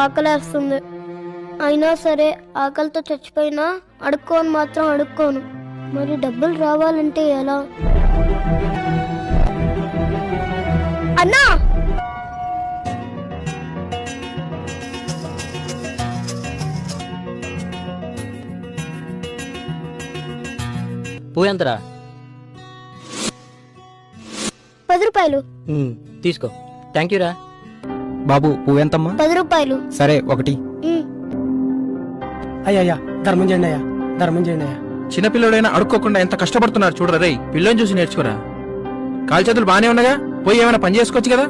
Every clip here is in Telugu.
ఆకలేస్తుంది. అయినా సరే ఆకలితో చచ్చిపోయినా అడుక్కోని మాత్రం అడుక్కోను. మరి డబ్బులు రావాలంటే ఎలా? అన్నా, పువ్వు ఎంతరా? 10 రూపాయలు. తీసుకో. థ్యాంక్ యూ రా. బాబు పువ్వు ఎంతమ్మా? 10 రూపాయలు. సరే, ఒకటి. అయ్యా ధర్మం చేయండి అయ్యా, ధర్మం చేయండి అయ్యా. చిన్నపిల్లడైనా అడుక్కోకుండా ఎంత కష్టపడుతున్నారు చూడరా రేయ్. పిల్లని చూసి నేర్చుకోరా. కాలు చేతులు బానే ఉన్నాగా, పోయి ఏమైనా పని చేసుకోవచ్చు కదా.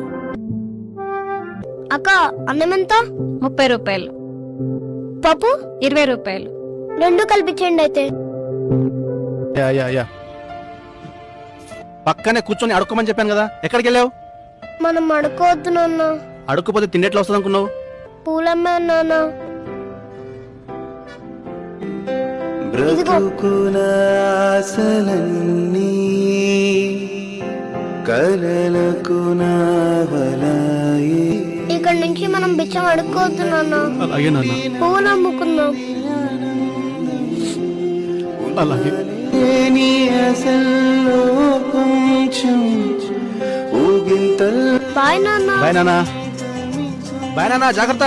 అక్క, అన్నం ఎంత? 30 రూపాయలు. పప్పు 20 రూపాయలు. 2 కల్పించండి అయితే. పక్కనే కూర్చొని అడుక్కోమని చెప్పాను కదా, ఎక్కడికి వెళ్ళావు? మనం అడుకోవద్దు నాన్న. అడుక్కపోతే తిండెట్లా వస్తుంది అనుకున్నావు? పూలమ్మే నాన్న. ఇక్కడ నుంచి మనం బిచ్చం అడుక్కోవద్దు నాన్న. అలాగే నాన్న. పువ్వులు అమ్ముకుందాం. అలాగే. బాయ్ నాన్న. బాయ్ నాన్న. బాయ్ నాన్న, జాగ్రత్త.